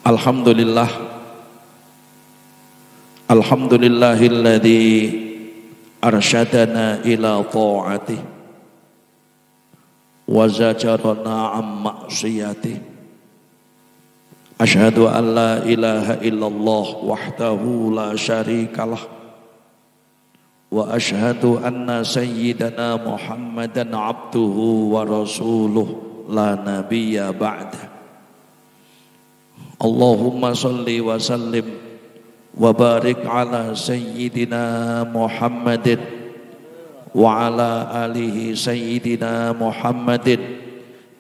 Alhamdulillah, alhamdulillahilladzi arsyadana ila ta'atih wa zajarana an ma'siyatih. Asyhadu an la ilaha illallah wahdahu la syarikalah wa asyhadu anna sayyidana Muhammadan abduhu wa rasuluh la nabiyya ba'da. Allahumma salli wa sallim wa barik ala sayyidina Muhammadin wa ala alihi sayyidina Muhammadin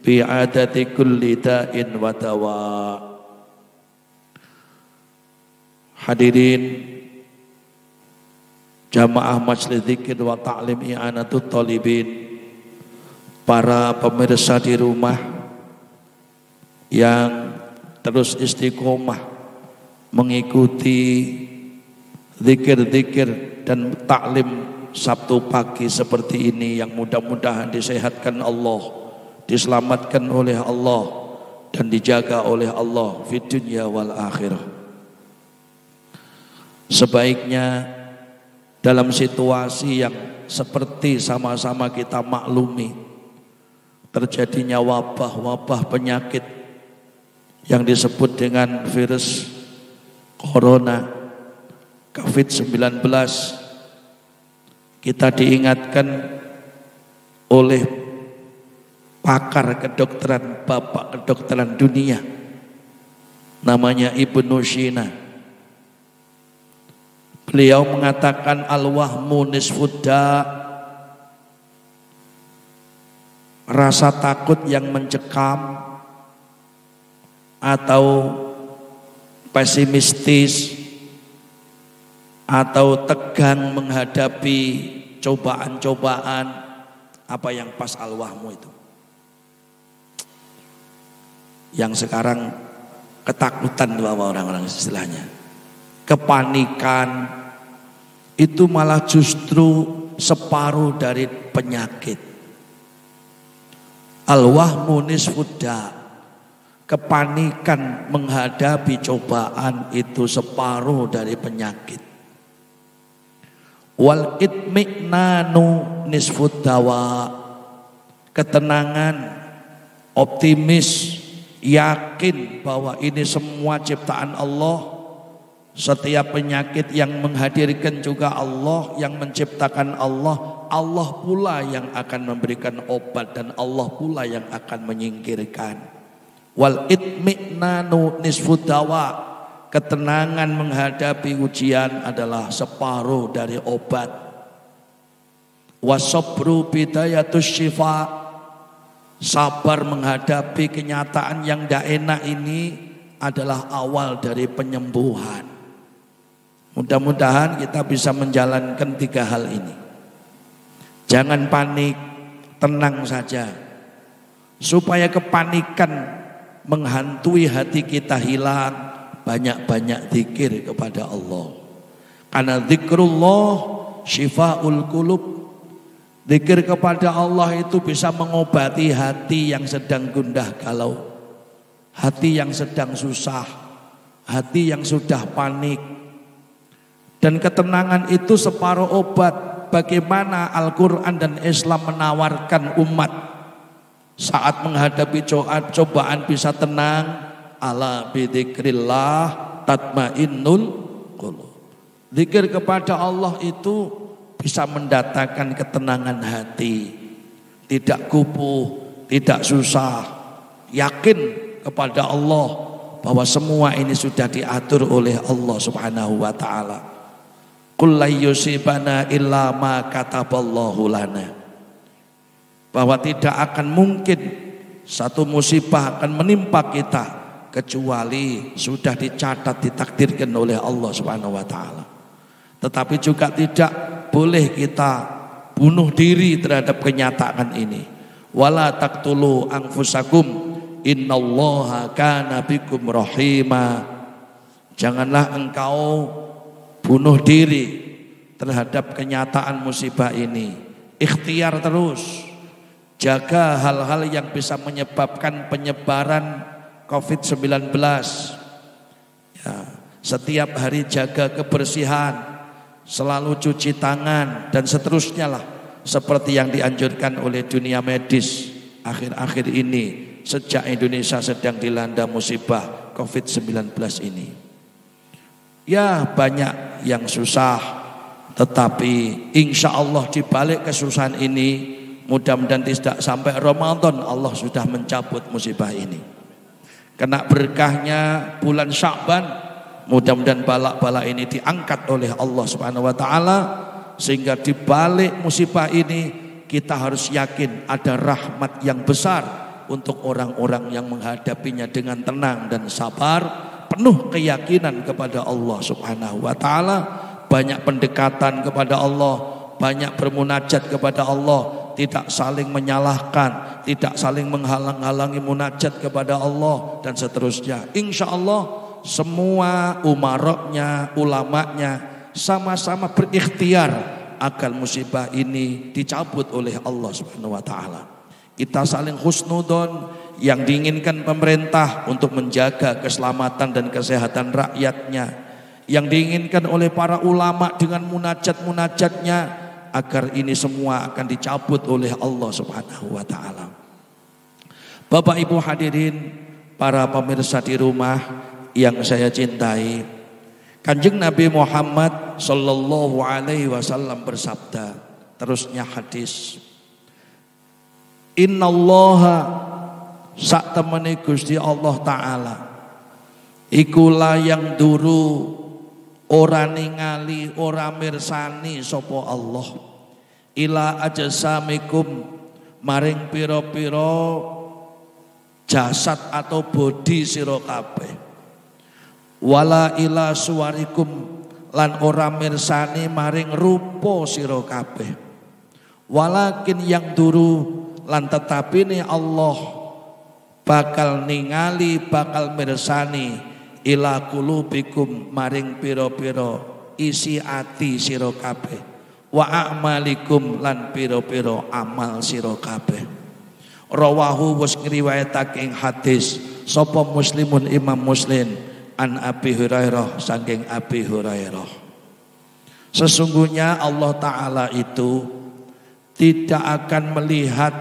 bi adati kulli da'in wa dawa. Hadirin jamaah Majlis Dzikir wa Ta'lim I'anatul Thalibin, para pemirsa di rumah yang terus istiqomah mengikuti zikir-zikir dan taklim Sabtu pagi seperti ini, yang mudah-mudahan disehatkan Allah, diselamatkan oleh Allah dan dijaga oleh Allah fi dunya wal akhirah. Sebaiknya dalam situasi yang seperti sama-sama kita maklumi, terjadinya wabah penyakit yang disebut dengan virus corona COVID-19, kita diingatkan oleh pakar kedokteran, bapak kedokteran dunia, namanya Ibnu Sina. Beliau mengatakan al-wahmu nisfudda, rasa takut yang mencekam atau pesimistis atau tegang menghadapi cobaan-cobaan. Apa yang pas al-wahmu itu? Yang sekarang ketakutan bahwa orang-orang istilahnya, kepanikan, itu malah justru separuh dari penyakit. Al-wahmu nisfudda, kepanikan menghadapi cobaan itu separuh dari penyakit. Wal itmi'nanu nisfud dawa, ketenangan, optimis, yakin bahwa ini semua ciptaan Allah. Setiap penyakit yang menghadirkan juga Allah, yang menciptakan Allah. Allah pula yang akan memberikan obat dan Allah pula yang akan menyingkirkan. Wal itmi'nanu nisfud dawa, ketenangan menghadapi ujian adalah separuh dari obat. Wasabru bidayatus syifa, sabar menghadapi kenyataan yang tidak enak ini adalah awal dari penyembuhan. Mudah-mudahan kita bisa menjalankan tiga hal ini. Jangan panik, tenang saja, supaya kepanikan menghantui hati kita hilang. Banyak-banyak zikir kepada Allah, karena zikrullah syifaul qulub. Zikir kepada Allah itu bisa mengobati hati yang sedang gundah galau, hati yang sedang susah, hati yang sudah panik. Dan ketenangan itu separuh obat. Bagaimana Al-Quran dan Islam menawarkan umat saat menghadapi cobaan bisa tenang. Ala bidzikrillah tatmainnul qulub. Zikir kepada Allah itu bisa mendatangkan ketenangan hati, tidak kupuh, tidak susah, yakin kepada Allah bahwa semua ini sudah diatur oleh Allah Subhanahu wa taala. Qul la yusibana illa ma kataballahu lana, bahwa tidak akan mungkin satu musibah akan menimpa kita kecuali sudah dicatat, ditakdirkan oleh Allah Subhanahu wa taala. Tetapi juga tidak boleh kita bunuh diri terhadap kenyataan ini. Wala taqtulu anfusakum innallaha kana bikum rahima. Janganlah engkau bunuh diri terhadap kenyataan musibah ini. Ikhtiar terus, jaga hal-hal yang bisa menyebabkan penyebaran COVID-19. Ya, setiap hari jaga kebersihan, selalu cuci tangan dan seterusnya lah, seperti yang dianjurkan oleh dunia medis akhir-akhir ini sejak Indonesia sedang dilanda musibah COVID-19 ini. Ya, banyak yang susah, tetapi insya Allah di balik kesusahan ini, mudah-mudahan tidak sampai Ramadan Allah sudah mencabut musibah ini. Kena berkahnya bulan Sya'ban, mudah-mudahan balak-balak ini diangkat oleh Allah Subhanahu wa taala, sehingga di balik musibah ini kita harus yakin ada rahmat yang besar untuk orang-orang yang menghadapinya dengan tenang dan sabar, penuh keyakinan kepada Allah Subhanahu wa taala, banyak pendekatan kepada Allah, banyak bermunajat kepada Allah, tidak saling menyalahkan, tidak saling menghalang-halangi munajat kepada Allah dan seterusnya. Insya Allah semua umaroknya, ulamanya sama-sama berikhtiar agar musibah ini dicabut oleh Allah Subhanahu wa taala. Kita saling husnudon, yang diinginkan pemerintah untuk menjaga keselamatan dan kesehatan rakyatnya, yang diinginkan oleh para ulama dengan munajat-munajatnya, agar ini semua akan dicabut oleh Allah Subhanahu wa taala. Bapak Ibu hadirin, para pemirsa di rumah yang saya cintai, Kanjeng Nabi Muhammad sallallahu alaihi wasallam bersabda, terusnya hadis, innallaha sak temene Gusti Allah taala iku layang duru ora ningali ora mirsani sapa Allah ila ajsamikum maring pira-pira jasad atau bodi sira kabeh, wala ila suwarikum lan ora mirsani maring rupa sira kabeh, walakin yang duru lan tetapine Allah bakal ningali bakal mirsani ila qulubikum maring pira-pira isi ati sira kabeh, wa a'malikum lan pira-pira amal sira kabeh. Rawahu wis ngriwayatake ing hadis sapa Muslimun Imam Muslim an Abi Hurairah saking Abi Hurairah. Sesungguhnya Allah taala itu tidak akan melihat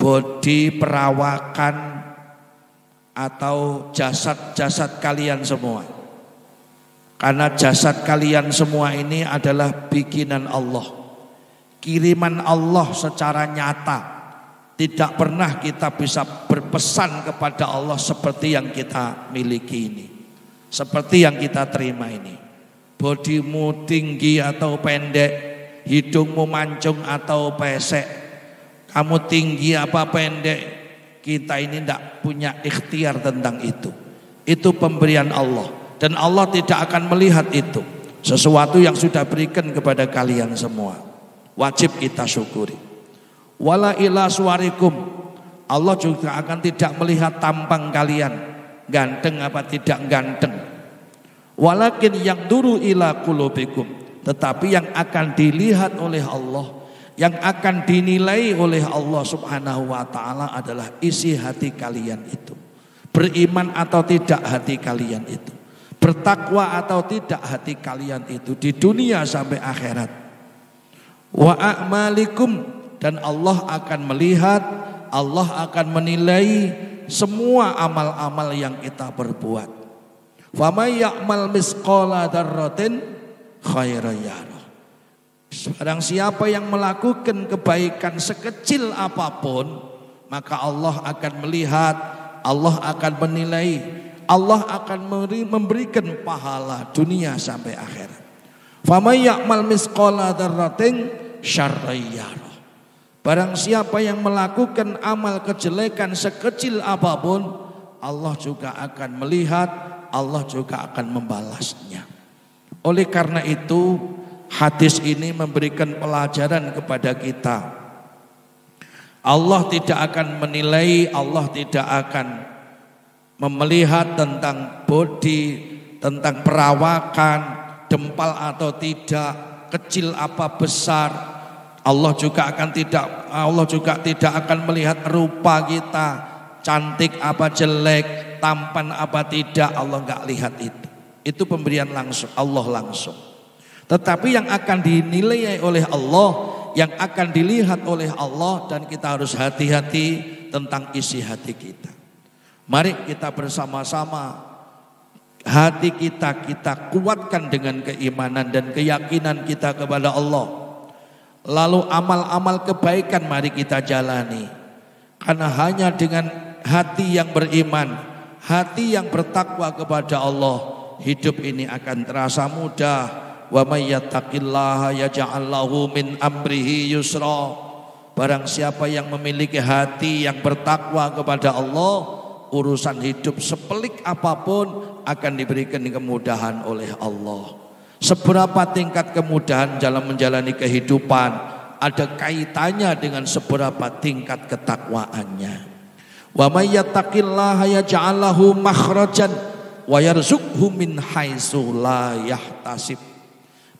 bodi perawakan atau jasad-jasad kalian semua, karena jasad kalian semua ini adalah bikinan Allah, kiriman Allah secara nyata. Tidak pernah kita bisa berpesan kepada Allah seperti yang kita miliki ini, seperti yang kita terima ini. Bodimu tinggi atau pendek, hidungmu mancung atau pesek, kamu tinggi apa pendek, kita ini tidak punya ikhtiar tentang itu. Itu pemberian Allah, dan Allah tidak akan melihat itu. Sesuatu yang sudah berikan kepada kalian semua, wajib kita syukuri. Wala ila suwarikum, Allah juga akan tidak melihat tampang kalian, ganteng apa tidak ganteng. Walakin yang duru ila qulubikum, tetapi yang akan dilihat oleh Allah, yang akan dinilai oleh Allah Subhanahu wa taala adalah isi hati kalian itu. Beriman atau tidak hati kalian itu, bertakwa atau tidak hati kalian itu di dunia sampai akhirat. Wa a'malikum, dan Allah akan melihat, Allah akan menilai semua amal-amal yang kita perbuat. Fa may ya'mal misqala dzarratin khairan yarah. Barang siapa yang melakukan kebaikan sekecil apapun, maka Allah akan melihat, Allah akan menilai, Allah akan memberikan pahala dunia sampai akhirat. Fa may ya'mal misqala dzarratin syarran yarah. Barang siapa yang melakukan amal kejelekan sekecil apapun, Allah juga akan melihat, Allah juga akan membalasnya. Oleh karena itu, hadis ini memberikan pelajaran kepada kita. Allah tidak akan menilai, Allah tidak akan melihat tentang bodi, tentang perawakan, dempal atau tidak, kecil apa besar. Allah juga tidak akan melihat rupa kita, cantik apa jelek, tampan apa tidak Allah nggak lihat itu. Itu pemberian langsung Allah langsung. Tetapi yang akan dinilai oleh Allah, yang akan dilihat oleh Allah, dan kita harus hati-hati tentang isi hati kita. Mari kita bersama-sama hati kita kuatkan dengan keimanan dan keyakinan kita kepada Allah. Lalu amal-amal kebaikan mari kita jalani. Karena hanya dengan hati yang beriman, hati yang bertakwa kepada Allah, hidup ini akan terasa mudah. Wa may yattaqillaha yaj'al lahu min amrihi yusra. Barang siapa yang memiliki hati yang bertakwa kepada Allah, urusan hidup sepelik apapun akan diberikan kemudahan oleh Allah. Seberapa tingkat kemudahan dalam menjalani kehidupan ada kaitannya dengan seberapa tingkat ketakwaannya. Wa may yattaqillaha yaj'al lahu makhrajan wa yarzuqhu min haitsu la yahtasib.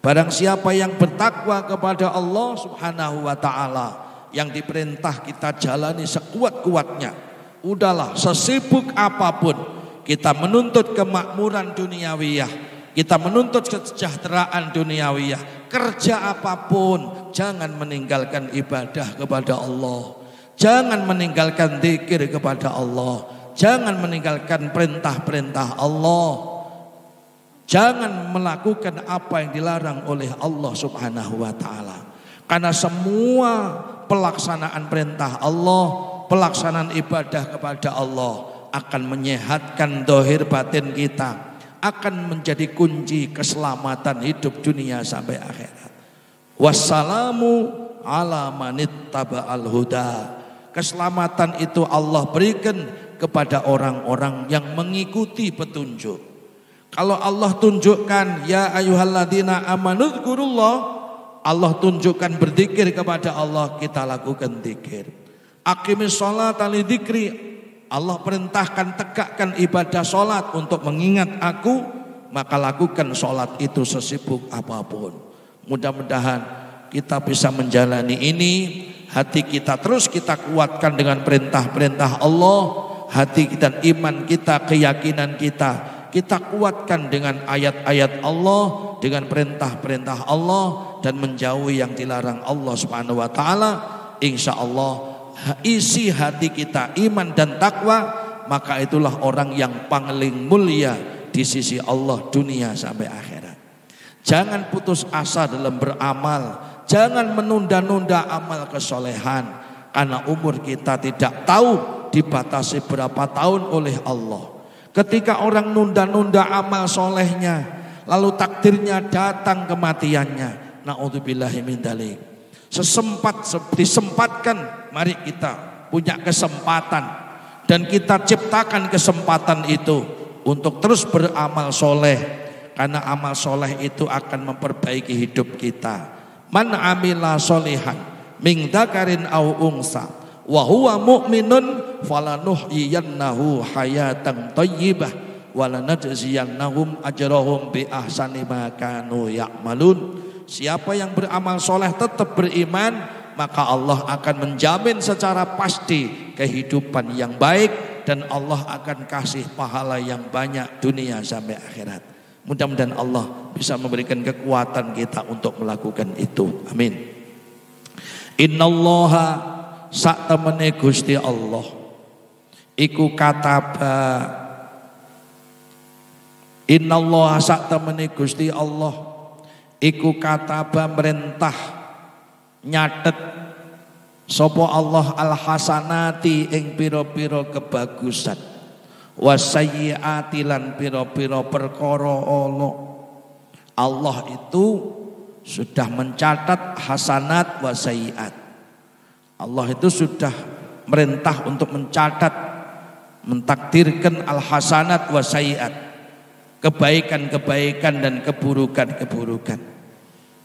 Barang siapa yang bertakwa kepada Allah Subhanahu wa taala, yang diperintah kita jalani sekuat-kuatnya. Udahlah, sesibuk apapun kita menuntut kemakmuran duniawiyah, kita menuntut kesejahteraan duniawiyah, kerja apapun, jangan meninggalkan ibadah kepada Allah, jangan meninggalkan zikir kepada Allah, jangan meninggalkan perintah-perintah Allah, jangan melakukan apa yang dilarang oleh Allah Subhanahu wa taala. Karena semua pelaksanaan perintah Allah, pelaksanaan ibadah kepada Allah akan menyehatkan dohir batin kita, akan menjadi kunci keselamatan hidup dunia sampai akhirat. Wassalamu ala manittaba'al huda. Keselamatan itu Allah berikan kepada orang-orang yang mengikuti petunjuk. Kalau Allah tunjukkan ya ayyuhalladzina amanu dzkurullah, Allah tunjukkan berzikir kepada Allah, kita lakukan zikir. Aqimis sholata li dzikri, Allah perintahkan tegakkan ibadah sholat untuk mengingat aku, maka lakukan sholat itu sesibuk apapun. Mudah-mudahan kita bisa menjalani ini, hati kita terus kita kuatkan dengan perintah-perintah Allah, hati dan iman kita, keyakinan kita kuatkan dengan ayat-ayat Allah, dengan perintah-perintah Allah, dan menjauhi yang dilarang Allah Subhanahu wa taala. Insya Allah isi hati kita iman dan takwa, maka itulah orang yang paling mulia di sisi Allah dunia sampai akhirat. Jangan putus asa dalam beramal, jangan menunda-nunda amal kesolehan, karena umur kita tidak tahu dibatasi berapa tahun oleh Allah. Ketika orang nunda-nunda amal solehnya, lalu takdirnya datang kematiannya, na'udzubillahi min dzalik. Disempatkan, mari kita punya kesempatan dan kita ciptakan kesempatan itu untuk terus beramal soleh, karena amal soleh itu akan memperbaiki hidup kita. Man amila solihan min dzakarin aw unsa wa huwa mu'minun falanuhyiyannahu hayatan thayyibah wa lanajziyannahum ajrahum bi ahsani ma kanu ya'malun. Siapa yang beramal soleh tetap beriman, maka Allah akan menjamin secara pasti kehidupan yang baik, dan Allah akan kasih pahala yang banyak dunia sampai akhirat. Mudah-mudahan Allah bisa memberikan kekuatan kita untuk melakukan itu. Amin. Innallaha sak temene Gusti Allah iku kataba, innallaha sak temene Gusti Allah iku kataba merintah nyatet sapa Allah al hasanati ing pira-pira kebagusan, wasayyiati lan pira-pira perkara ala. Allah itu sudah mencatat hasanat wasayyiat. Allah itu sudah merintah untuk mencatat, mentakdirkan al hasanat wasayyiat, kebaikan-kebaikan dan keburukan-keburukan.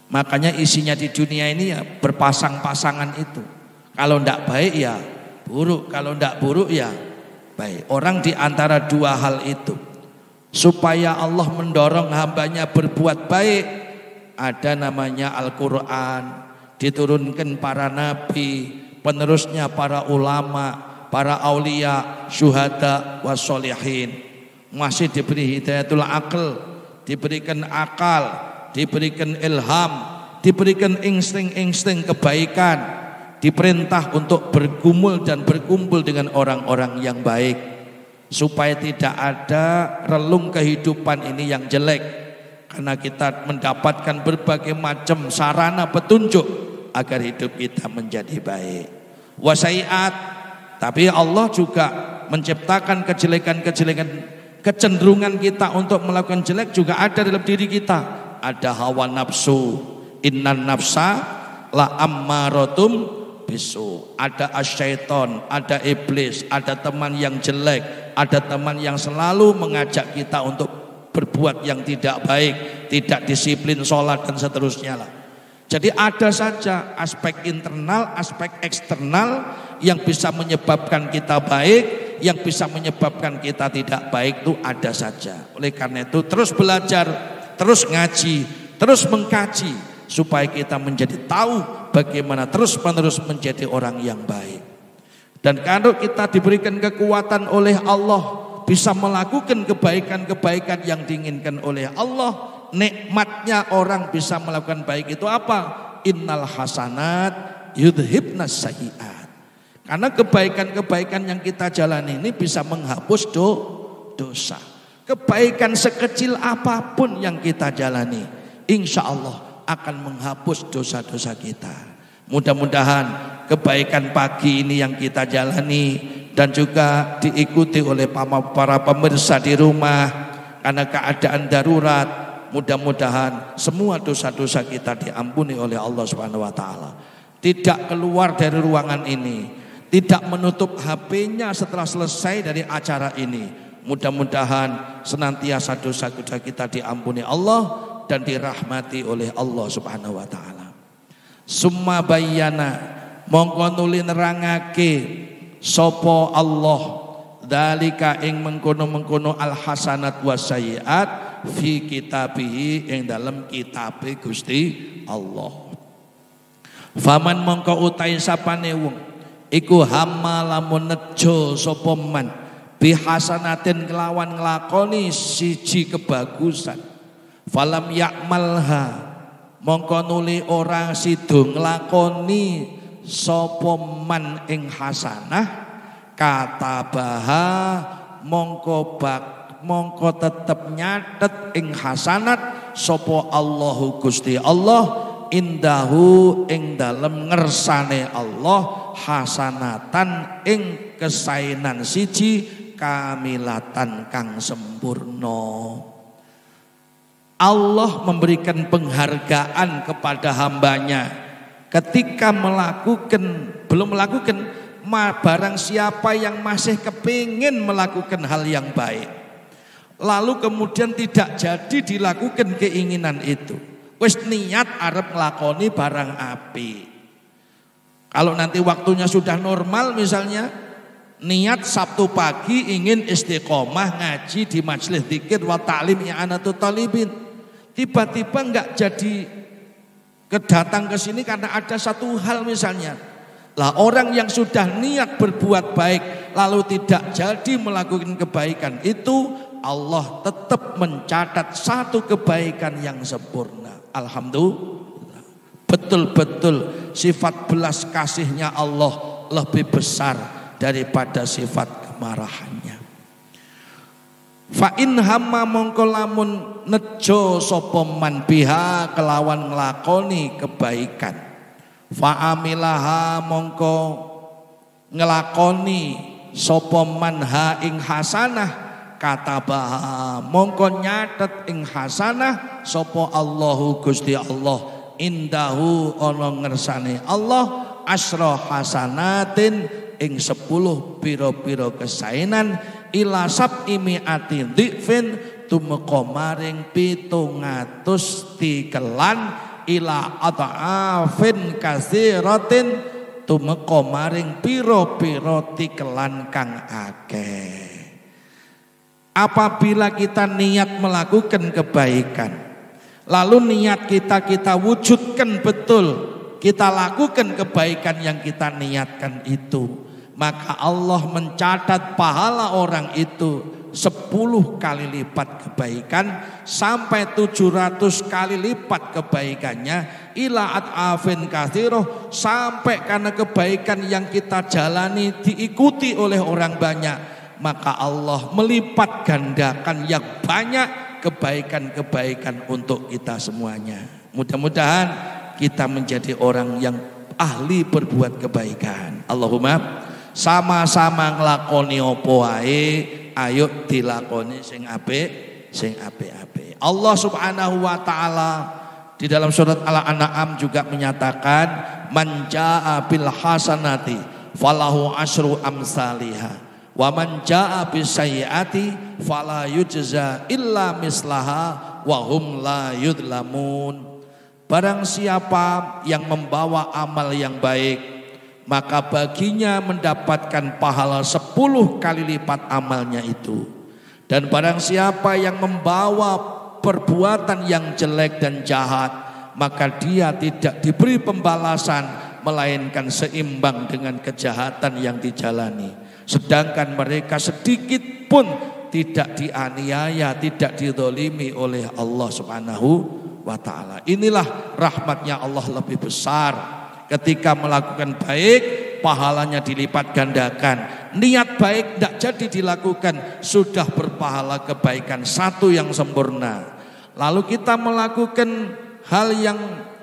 Makanya isinya di dunia ini ya berpasang-pasangan itu. Kalau tidak baik ya buruk, kalau tidak buruk ya baik. Orang di antara dua hal itu, supaya Allah mendorong hambanya berbuat baik, ada namanya Al-Quran, diturunkan para nabi, penerusnya para ulama, para aulia, syuhada, wassolihin. Masih diberi hidayatul akal, diberikan akal, diberikan ilham, diberikan insting-insting kebaikan, diperintah untuk bergumul dan berkumpul dengan orang-orang yang baik, supaya tidak ada relung kehidupan ini yang jelek, karena kita mendapatkan berbagai macam sarana petunjuk agar hidup kita menjadi baik. Wasaiat, tapi Allah juga menciptakan kejelekan-kejelekan. Kecenderungan kita untuk melakukan jelek juga ada dalam diri kita. Ada hawa nafsu, innan nafsa la ammaratum bisu. Ada asyaiton, ada iblis, ada teman yang jelek, ada teman yang selalu mengajak kita untuk berbuat yang tidak baik, tidak disiplin sholat dan seterusnya lah. Jadi ada saja aspek internal, aspek eksternal yang bisa menyebabkan kita baik, yang bisa menyebabkan kita tidak baik, itu ada saja. Oleh karena itu terus belajar, terus ngaji, terus mengkaji, supaya kita menjadi tahu bagaimana terus-menerus menjadi orang yang baik. Dan kalau kita diberikan kekuatan oleh Allah, bisa melakukan kebaikan-kebaikan yang diinginkan oleh Allah, nikmatnya orang bisa melakukan baik itu apa? Innal hasanat yudhibnas sayyi'at. Karena kebaikan-kebaikan yang kita jalani ini bisa menghapus dosa. Kebaikan sekecil apapun yang kita jalani, insya Allah akan menghapus dosa-dosa kita. Mudah-mudahan kebaikan pagi ini yang kita jalani dan juga diikuti oleh para pemirsa di rumah, karena keadaan darurat, mudah-mudahan semua dosa-dosa kita diampuni oleh Allah Subhanahu wa taala. Tidak keluar dari ruangan ini, tidak menutup HP-nya setelah selesai dari acara ini. Mudah-mudahan senantiasa dosa-dosa kita diampuni Allah dan dirahmati oleh Allah Subhanahu wa taala. Summa bayyana, mongko nuli nerangake sapa Allah dalika ing mengkono-mengkono al hasanat wasayyiat fi kitabihi ing dalam kitabe Gusti Allah. Faman mongko utai sapane wong iku hamma lamun nejo sapa man bihasanatin kelawan nglakoni siji kebagusan, falam yakmalha mongko nuli orang sida nglakoni sapa man ing hasanah, katabaha mongko tetep nyatet ing hasanat sapa Allahu Gusti Allah indahu ing dalem ngersane Allah hasanatan ing kesainan siji kamilatan kang sempurna. Allah memberikan penghargaan kepada hambanya ketika belum melakukan, barang siapa yang masih kepingin melakukan hal yang baik lalu kemudian tidak jadi dilakukan keinginan itu, wis niat arep nglakoni barang apik. Kalau nanti waktunya sudah normal, misalnya niat Sabtu pagi ingin istiqomah ngaji di majelis dzikir wa ta'lim i'anatul talibin, tiba-tiba enggak jadi kedatang ke sini karena ada satu hal misalnya. Lah orang yang sudah niat berbuat baik lalu tidak jadi melakukan kebaikan itu, Allah tetap mencatat satu kebaikan yang sempurna. Alhamdulillah. Betul-betul sifat belas kasihnya Allah lebih besar daripada sifat kemarahannya. Fa in hamma mongko lamun nejo sapa man biha kelawan nglakoni kebaikan, fa amilaha mongko nglakoni sapa man ha ing hasanah, katabaha mongko nyatet ing hasanah sapa Allahu Gusti Allah indahu ana ngersane Allah asra hasanatin ing 10 pira-pira kesainan ila sab'imi'ati dhifin tumeka maring 700 tikelan ila ata'afin katsiratin tumeka maring pira-pira tikelan kang akeh. Apabila kita niat melakukan kebaikan, lalu niat kita wujudkan betul, kita lakukan kebaikan yang kita niatkan itu, maka Allah mencatat pahala orang itu 10 kali lipat kebaikan sampai 700 kali lipat kebaikannya, ila at'afin katsiroh, sampai karena kebaikan yang kita jalani diikuti oleh orang banyak, maka Allah melipat gandakan yang banyak kebaikan-kebaikan untuk kita semuanya. Mudah-mudahan kita menjadi orang yang ahli berbuat kebaikan. Allahumma sama-sama nglakoni opo wae, ayo dilakoni sing apik, sing apik-apik. Allah Subhanahu wa taala di dalam surat Al-An'am juga menyatakan, man jaa bil hasanati falahu asyru amsalihha wa man jaa bis sayyiati fala yujza illa mislaha wa hum la yudlamun. Barang siapa yang membawa amal yang baik, maka baginya mendapatkan pahala 10 kali lipat amalnya itu. Dan barang siapa yang membawa perbuatan yang jelek dan jahat, maka dia tidak diberi pembalasan, melainkan seimbang dengan kejahatan yang dijalani. Sedangkan mereka sedikit pun tidak dianiaya, tidak dizalimi oleh Allah Subhanahu wa ta'ala. Inilah rahmatnya Allah lebih besar. Ketika melakukan baik, pahalanya dilipat gandakan. Niat baik tidak jadi dilakukan, sudah berpahala kebaikan satu yang sempurna. Lalu kita melakukan hal yang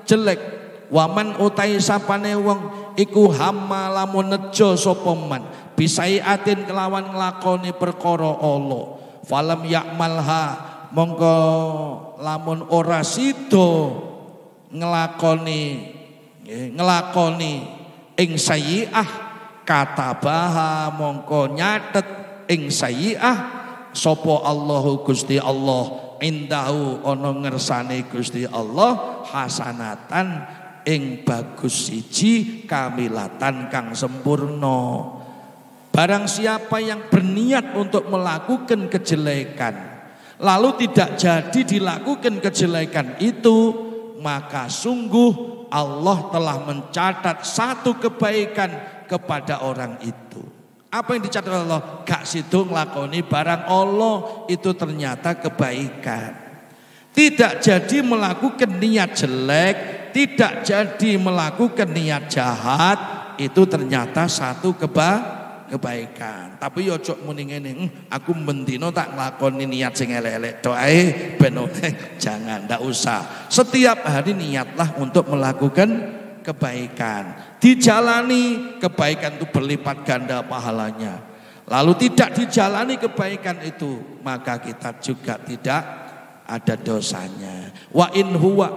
jelek, waman utai sapane wong iku hamma lamun nejo sapa man bisaiatin kelawan nglakoni perkara Allah, falam yakmalha mongko lamun ora sida nglakoni ing sayyi'ah, katabaha mongko nyatet ing sayyi'ah sapa Allahu Gusti Allah, indahu ana ngersane Gusti Allah, hasanatan ing bagus siji, kamilatan kang sempurna. Barang siapa yang berniat untuk melakukan kejelekan lalu tidak jadi dilakukan kejelekan itu, maka sungguh Allah telah mencatat satu kebaikan kepada orang itu. Apa yang dicatat Allah? Gak sido nglakoni barang Allah itu ternyata kebaikan. Tidak jadi melakukan niat jelek, tidak jadi melakukan niat jahat, itu ternyata satu kebaikan. Tapi yo cok muni ngene, aku mendino tak nglakoni niat sing elek-elek tok ae ben jangan, ndak usah. Setiap hari niatlah untuk melakukan kebaikan. Dijalani kebaikan itu berlipat ganda pahalanya. Lalu tidak dijalani kebaikan itu, maka kita juga tidak ada dosanya. Wa in huwa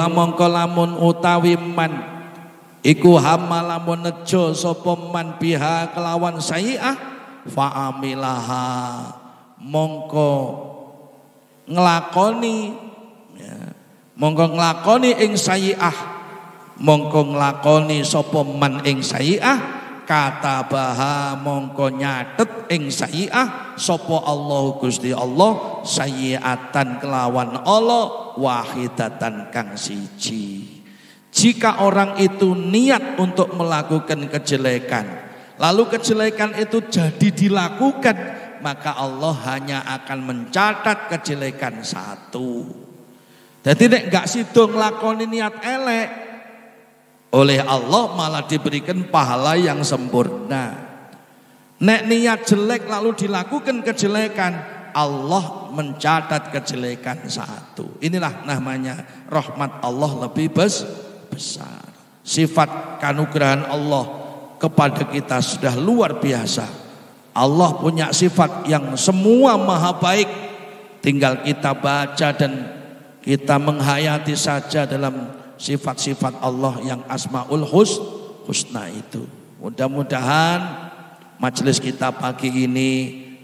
mongko lamun utawi man iku hamalamun nejo sapa man biha kelawan sayyi'ah fa amilaha mongko nglakoni ing sayyi'ah, mongko nglakoni sapa man ing sayyi'ah, katabaha mongko nyatet ing sayyi'ah sapa Allah Gusti Allah, sayyi'atan kelawan Allah, wahidatan kang siji. Jika orang itu niat untuk melakukan kejelekan, lalu kejelekan itu jadi dilakukan, maka Allah hanya akan mencatat kejelekan satu. Jadi nek gak sido nglakoni niat elek, oleh Allah malah diberikan pahala yang sempurna. Nek niat jelek lalu dilakukan kejelekan, Allah mencatat kejelekan satu. Inilah namanya rahmat Allah lebih besar. Sifat kanugrahan Allah kepada kita sudah luar biasa. Allah punya sifat yang semua maha baik. Tinggal kita baca dan kita menghayati saja dalam sifat-sifat Allah yang asmaul husna itu. Mudah-mudahan majelis kita pagi ini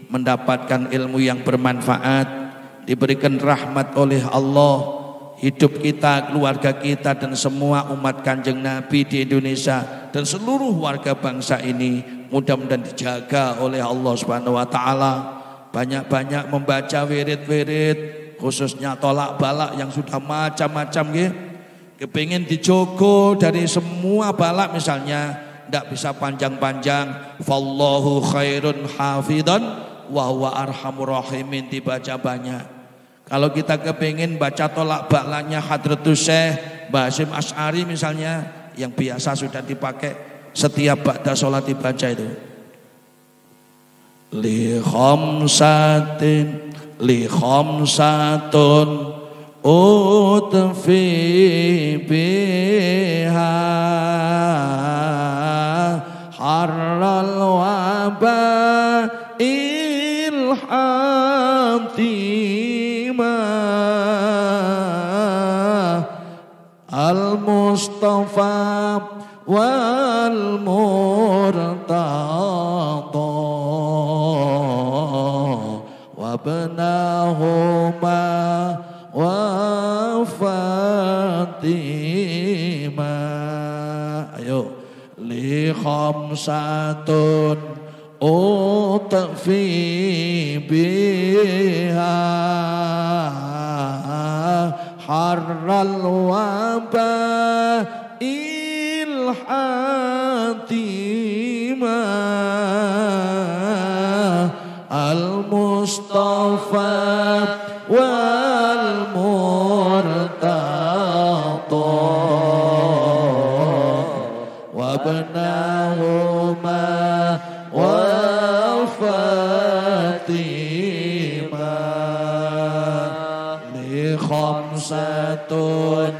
mendapatkan ilmu yang bermanfaat, diberikan rahmat oleh Allah. Hidup kita, keluarga kita, dan semua umat Kanjeng Nabi di Indonesia dan seluruh warga bangsa ini mudah-mudahan dijaga oleh Allah Subhanahu wa taala. Banyak-banyak membaca wirid-wirid, khususnya tolak balak yang sudah macam-macam nggih. Kepengin dijogo dari semua balak, misalnya ndak bisa panjang-panjang. Fallahu khairun hafidhan wa huwa arhamur rahimin, dibaca banyak. Kalau kita kepingin baca tolak baklanya Hadratus Syekh Mbah Hasyim Asy'ari misalnya, yang biasa sudah dipakai setiap ba'da sholat dibaca itu. Li khamsatun utfi biha harral waba'il hatimah al-mustafa wal murtada wa benahuma wa Fatimah. Ayo, li khamsatun utfi biha harral waba'il hatimah al-mustafa wal murtada wa benahuma wa Fatimah. Li khamsatun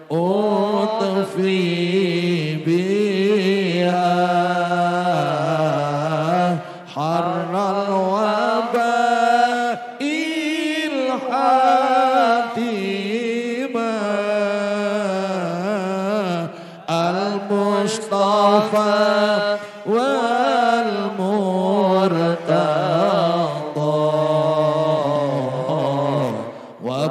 utfi biha harral waba'il hatimah al-mustafa wal murtada wa